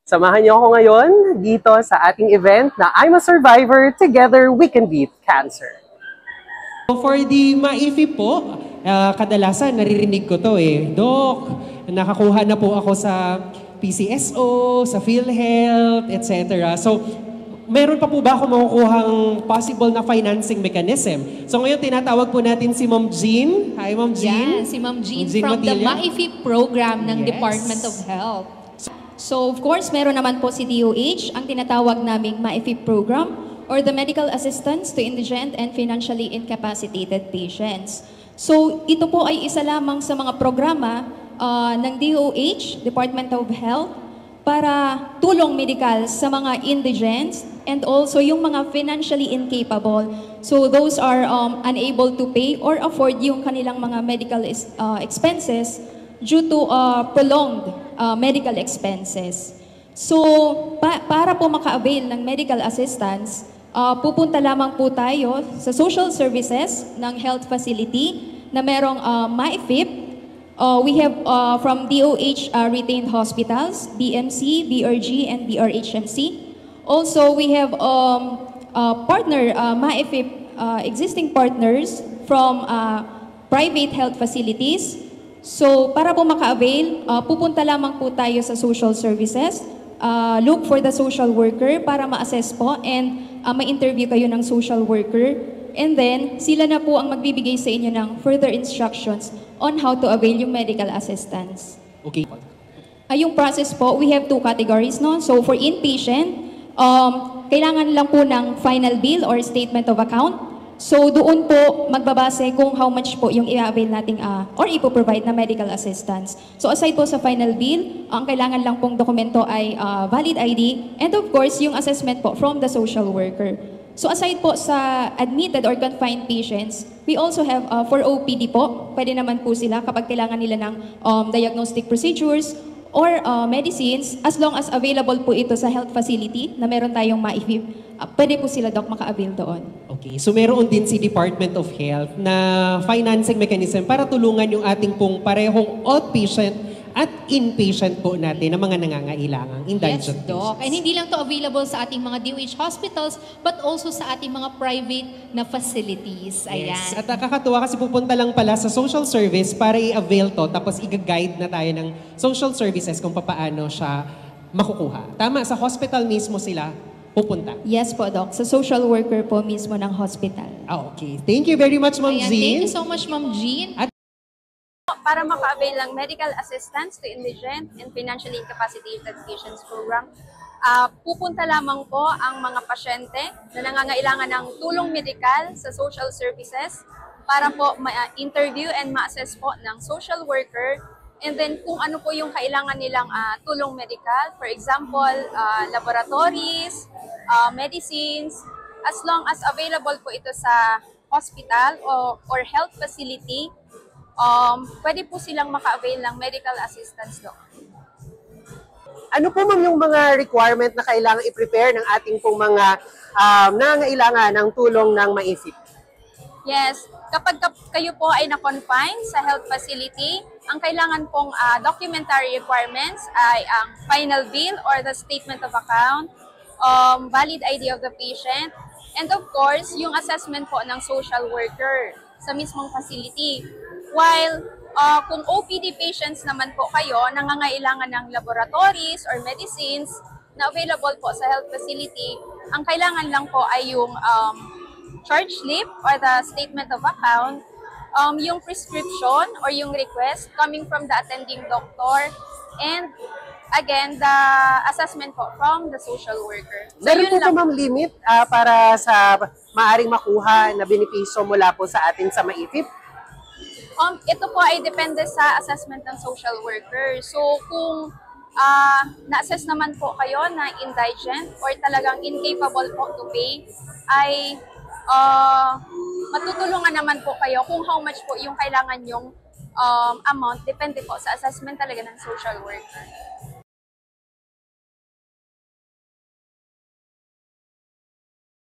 Samahan niyo ako ngayon dito sa ating event na I'm a Survivor, Together We Can Beat Cancer. For the MAIFI po, kadalasan naririnig ko to Doc, nakakuha na po ako sa PCSO, sa PhilHealth, etc. So, meron pa po ba ako makukuhang possible na financing mechanism? So ngayon tinatawag po natin si Ma'am Jean. Hi Ma'am Jean. Yeah, si Ma'am Jean from the MAIFI program ng Department of Health. So of course, meron naman po si DOH, ang tinatawag naming MAIFI program or the Medical Assistance to Indigent and Financially Incapacitated Patients. So ito po ay isa lamang sa mga programa ng DOH, Department of Health, para tulong medikal sa mga indigents and also yung mga financially incapable. So those are unable to pay or afford yung kanilang mga medical expenses due to prolonged medical expenses. So para po maka-avail ng medical assistance, pupunta lamang po tayo sa social services ng health facility na merong MAIFIP. We have from DOH retained hospitals, BMC, BRG, and BRHMC. Also, we have partner MAIFIP existing partners from private health facilities. So, para po maka-avail, pupunta lamang po tayo sa social services. Look for the social worker para ma-assess po and ma-interview kayo ng social worker. And then, sila na po ang magbibigay sa inyo ng further instructions on how to avail yung medical assistance. Okay. Yung process po, we have two categories, no? So, for inpatient, kailangan lang po ng final bill or statement of account. So, doon po magbabase kung how much po yung i-avail nating or ipoprovide na medical assistance. So, aside po sa final bill, ang kailangan lang pong dokumento ay valid ID and of course, yung assessment po from the social worker. So aside po sa admitted or confined patients, we also have for OPD po, pwede naman po sila kapag kailangan nila ng diagnostic procedures or medicines, as long as available po ito sa health facility na meron tayong MAIFIP, pwede po sila doc maka-avail doon. Okay, so meron din si Department of Health na financing mechanism para tulungan yung ating pong parehong outpatient at inpatient po natin ng mga nangangailangang indigent patients. Yes, Doc. And hindi lang to available sa ating mga DOH hospitals, but also sa ating mga private na facilities. Ayan. Yes. At nakakatuwa kasi pupunta lang pala sa social service para i-avail to, tapos i-guide na tayo ng social services kung paano siya makukuha. Tama, sa hospital mismo sila pupunta. Yes po, Doc. Sa social worker po mismo ng hospital. Okay. Thank you very much, Ma'am Jean. Thank you so much, Ma'am Jean. Para maka-avail ng medical assistance to indigent and financially incapacitated patients program, pupunta lamang po ang mga pasyente na nangangailangan ng tulong medikal sa social services para po ma-interview and ma-assess po ng social worker and then kung ano po yung kailangan nilang tulong medikal, for example, laboratories, medicines, as long as available po ito sa hospital or health facility, pwede po silang maka-avail ng medical assistance, Doc. Ano po ma'am yung mga requirement na kailangan i-prepare ng ating pong mga nangangailangan ng tulong ng MAIFIP? Yes, kapag kayo po ay na-confine sa health facility, ang kailangan pong documentary requirements ay ang final bill or the statement of account, valid ID of the patient, and of course, yung assessment po ng social worker sa mismong facility. While kung OPD patients naman po kayo, nangangailangan ng laboratories or medicines na available po sa health facility, ang kailangan lang po ay yung charge slip or the statement of account, yung prescription or yung request coming from the attending doctor, and again, the assessment po from the social worker. So, meron po ba ma'am limit para sa maaring makuha na benepisyo mula po sa atin sa MAIFIP? Ito po ay depende sa assessment ng social worker. So kung na-assess naman po kayo na indigent or talagang incapable po to pay, ay matutulungan naman po kayo kung how much po yung kailangan yung amount. Depende po sa assessment talaga ng social worker.